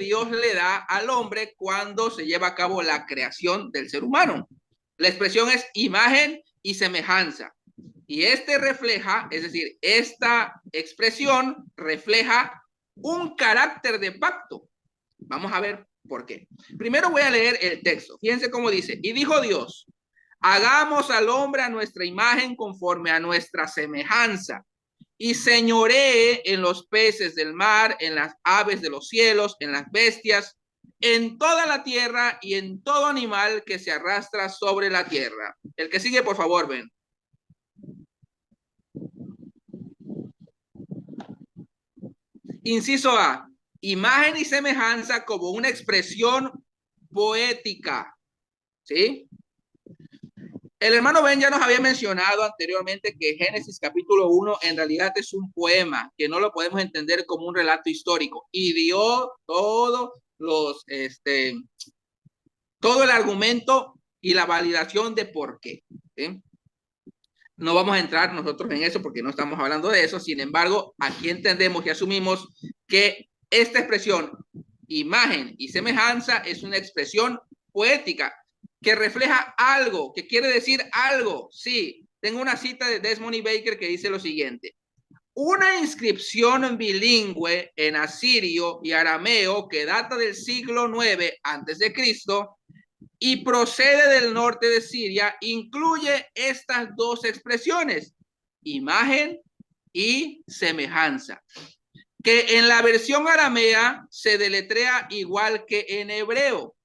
Dios le da al hombre cuando se lleva a cabo la creación del ser humano. La expresión es imagen y semejanza. Y refleja, es decir, esta expresión refleja un carácter de pacto. Vamos a ver por qué. Primero voy a leer el texto. Fíjense cómo dice. Y dijo Dios, hagamos al hombre a nuestra imagen conforme a nuestra semejanza y señoree en los peces del mar, en las aves de los cielos, en las bestias, en toda la tierra y en todo animal que se arrastra sobre la tierra. El que sigue, por favor, ven. Inciso A, imagen y semejanza como una expresión poética. ¿Sí? El hermano Ben ya nos había mencionado anteriormente que Génesis capítulo 1 en realidad es un poema, que no lo podemos entender como un relato histórico, y dio todo el argumento y la validación de por qué. ¿Sí? No vamos a entrar nosotros en eso porque no estamos hablando de eso. Sin embargo, aquí entendemos y asumimos que esta expresión, imagen y semejanza, es una expresión poética que refleja algo, que quiere decir algo. Sí, tengo una cita de Desmond y Baker que dice lo siguiente. Una inscripción bilingüe en asirio y arameo que data del siglo IX antes de Cristo y procede del norte de Siria, incluye estas dos expresiones, imagen y semejanza, que en la versión aramea se deletrea igual que en hebreo.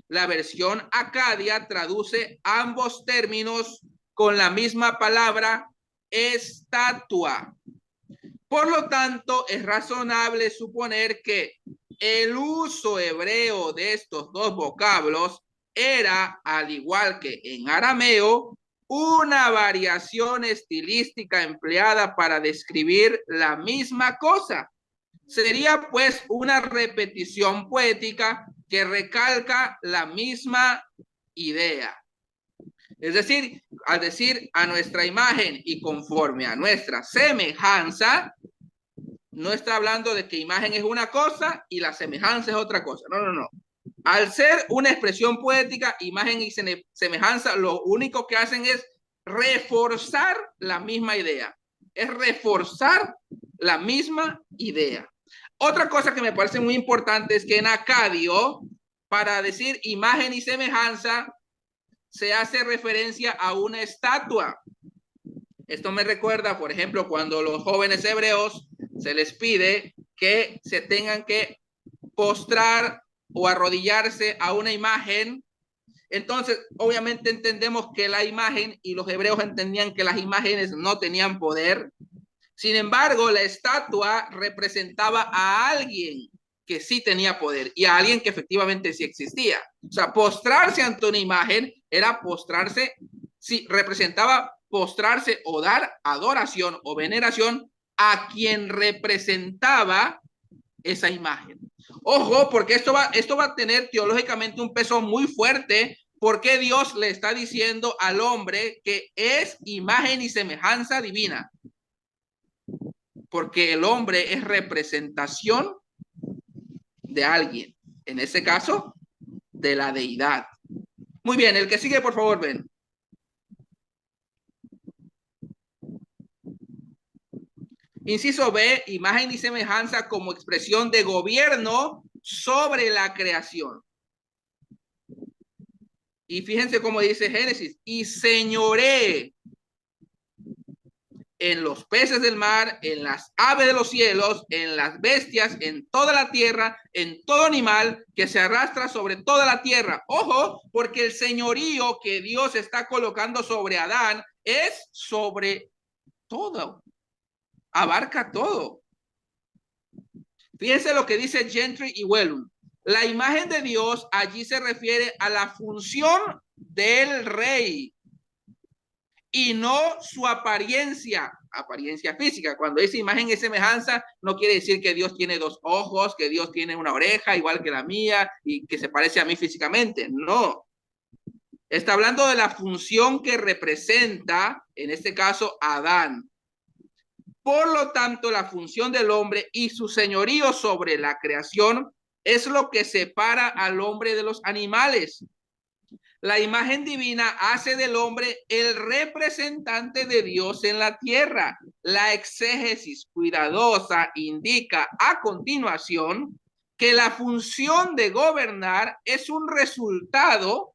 La versión acadia traduce ambos términos con la misma palabra estatua. Por lo tanto, es razonable suponer que el uso hebreo de estos dos vocablos era, al igual que en arameo, una variación estilística empleada para describir la misma cosa. Sería pues una repetición poética que recalca la misma idea. Es decir, al decir a nuestra imagen y conforme a nuestra semejanza, no está hablando de que imagen es una cosa y la semejanza es otra cosa. No, no, no. Al ser una expresión poética, imagen y semejanza, lo único que hacen es reforzar la misma idea. Es reforzar la misma idea. Otra cosa que me parece muy importante es que en acadio, para decir imagen y semejanza, se hace referencia a una estatua. Esto me recuerda, por ejemplo, cuando los jóvenes hebreos se les pide que se tengan que postrar o arrodillarse a una imagen. Entonces, obviamente entendemos que la imagen, y los hebreos entendían que las imágenes no tenían poder. Sin embargo, la estatua representaba a alguien que sí tenía poder y a alguien que efectivamente sí existía. O sea, postrarse ante una imagen era postrarse, sí, representaba postrarse o dar adoración o veneración a quien representaba esa imagen. Ojo, porque esto va a tener teológicamente un peso muy fuerte, porque Dios le está diciendo al hombre que es imagen y semejanza divina. Porque el hombre es representación de alguien, en ese caso, de la deidad. Muy bien, el que sigue, por favor, ven. Inciso B, imagen y semejanza como expresión de gobierno sobre la creación. Y fíjense cómo dice Génesis, y señoré en los peces del mar, en las aves de los cielos, en las bestias, en toda la tierra, en todo animal que se arrastra sobre toda la tierra. Ojo, porque el señorío que Dios está colocando sobre Adán es sobre todo, abarca todo. Fíjense lo que dice Gentry y Wellum. La imagen de Dios allí se refiere a la función del rey y no su apariencia física. Cuando dice imagen y semejanza, no quiere decir que Dios tiene dos ojos, que Dios tiene una oreja igual que la mía y que se parece a mí físicamente. No. Está hablando de la función que representa, en este caso, Adán. Por lo tanto, la función del hombre y su señorío sobre la creación es lo que separa al hombre de los animales. La imagen divina hace del hombre el representante de Dios en la tierra. La exégesis cuidadosa indica a continuación que la función de gobernar es un resultado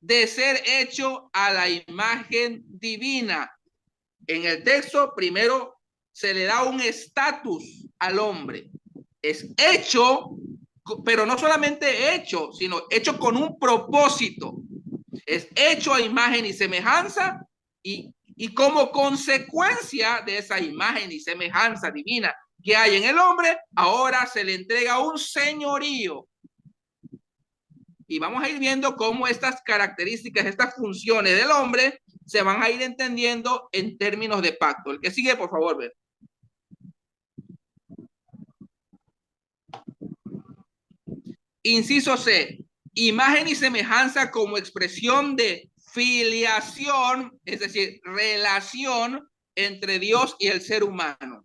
de ser hecho a la imagen divina. En el texto, primero se le da un estatus al hombre. Es hecho, pero no solamente hecho, sino hecho con un propósito. Es hecho a imagen y semejanza y como consecuencia de esa imagen y semejanza divina que hay en el hombre, ahora se le entrega un señorío. Y vamos a ir viendo cómo estas características, estas funciones del hombre se van a ir entendiendo en términos de pacto. El que sigue, por favor, ver. Inciso C, imagen y semejanza como expresión de filiación, es decir, relación entre Dios y el ser humano.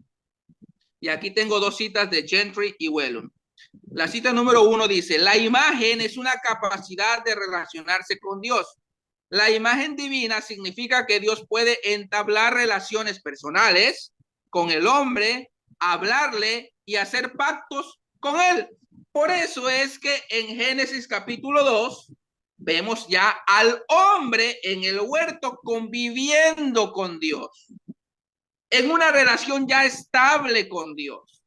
Y aquí tengo dos citas de Gentry y Whelan. La cita número 1 dice, la imagen es una capacidad de relacionarse con Dios. La imagen divina significa que Dios puede entablar relaciones personales con el hombre, hablarle y hacer pactos con él. Por eso es que en Génesis capítulo 2 vemos ya al hombre en el huerto conviviendo con Dios, en una relación ya estable con Dios.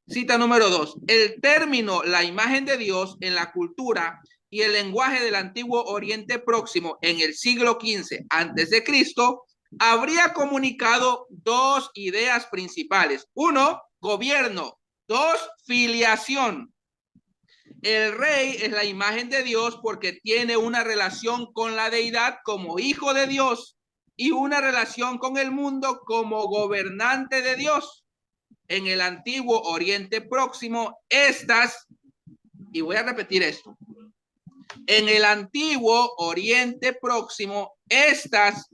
Cita número 2. El término la imagen de Dios en la cultura y el lenguaje del antiguo Oriente Próximo en el siglo XV antes de Cristo habría comunicado dos ideas principales. Uno, gobierno. Dos, filiación. El rey es la imagen de Dios porque tiene una relación con la deidad como hijo de Dios y una relación con el mundo como gobernante de Dios. En el antiguo Oriente Próximo, y voy a repetir esto, en el antiguo Oriente Próximo, estas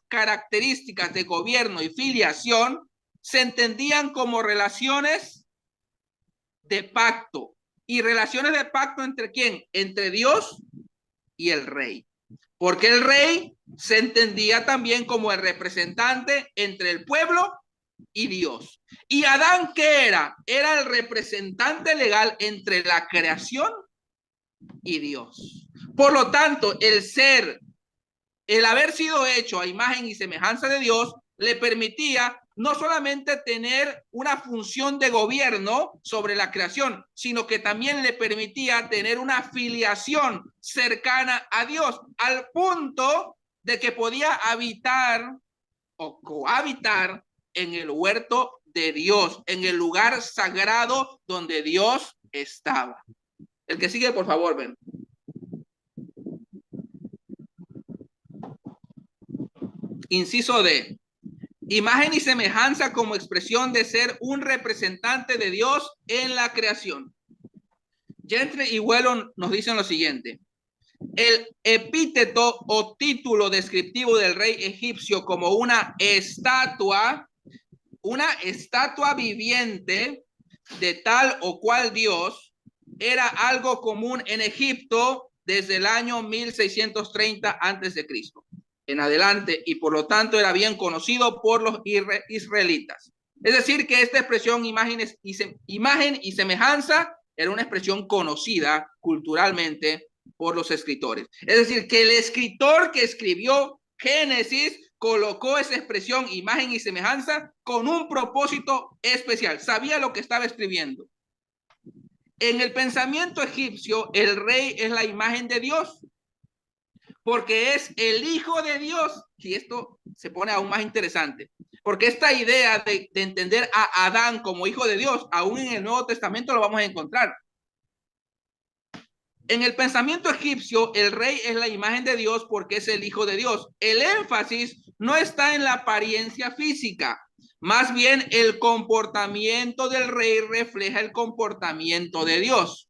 características de gobierno y filiación se entendían como relaciones de pacto. ¿Y relaciones de pacto entre quién? Entre Dios y el rey. Porque el rey se entendía también como el representante entre el pueblo y Dios. ¿Y Adán qué era? Era el representante legal entre la creación y Dios. Por lo tanto, el haber sido hecho a imagen y semejanza de Dios, le permitía no solamente tener una función de gobierno sobre la creación, sino que también le permitía tener una filiación cercana a Dios, al punto de que podía habitar o cohabitar en el huerto de Dios, en el lugar sagrado donde Dios estaba. El que sigue, por favor, ven. Inciso D. Imagen y semejanza como expresión de ser un representante de Dios en la creación. Gentry y Whelan nos dicen lo siguiente. El epíteto o título descriptivo del rey egipcio como una estatua viviente de tal o cual Dios, era algo común en Egipto desde el año 1630 a.C. en adelante, y por lo tanto era bien conocido por los israelitas. Es decir, que esta expresión imagen y semejanza era una expresión conocida culturalmente por los escritores. Es decir, que el escritor que escribió Génesis colocó esa expresión imagen y semejanza con un propósito especial. Sabía lo que estaba escribiendo. En el pensamiento egipcio, el rey es la imagen de Dios, porque es el hijo de Dios. Y esto se pone aún más interesante, porque esta idea de entender a Adán como hijo de Dios, aún en el Nuevo Testamento lo vamos a encontrar. En el pensamiento egipcio, el rey es la imagen de Dios porque es el hijo de Dios. El énfasis no está en la apariencia física, más bien el comportamiento del rey refleja el comportamiento de Dios.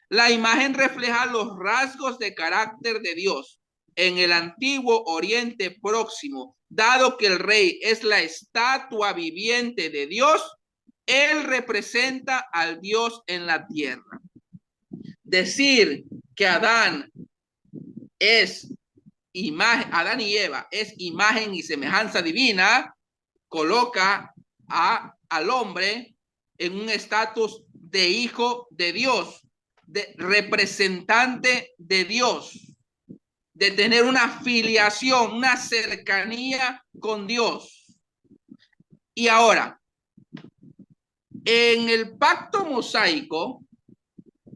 La imagen refleja los rasgos de carácter de Dios. En el antiguo Oriente Próximo, dado que el rey es la estatua viviente de Dios, Él representa al Dios en la tierra. Decir que Adán es imagen, Adán y Eva es imagen y semejanza divina, coloca al hombre en un estatus de hijo de Dios, de representante de Dios, de tener una filiación, una cercanía con Dios. Y ahora, en el pacto mosaico,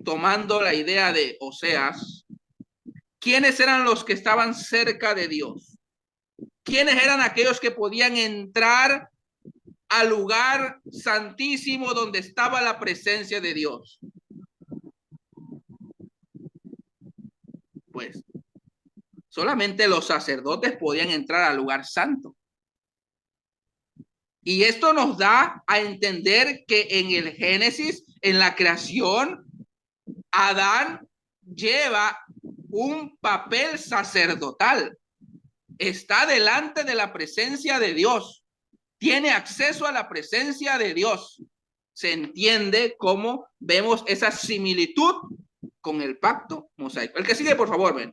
tomando la idea de Oseas, ¿quiénes eran los que estaban cerca de Dios? ¿Quiénes eran aquellos que podían entrar al lugar santísimo donde estaba la presencia de Dios? Pues solamente los sacerdotes podían entrar al lugar santo. Y esto nos da a entender que en el Génesis, en la creación, Adán lleva un papel sacerdotal. Está delante de la presencia de Dios. Tiene acceso a la presencia de Dios. Se entiende cómo vemos esa similitud con el pacto mosaico. El que sigue, por favor, ven.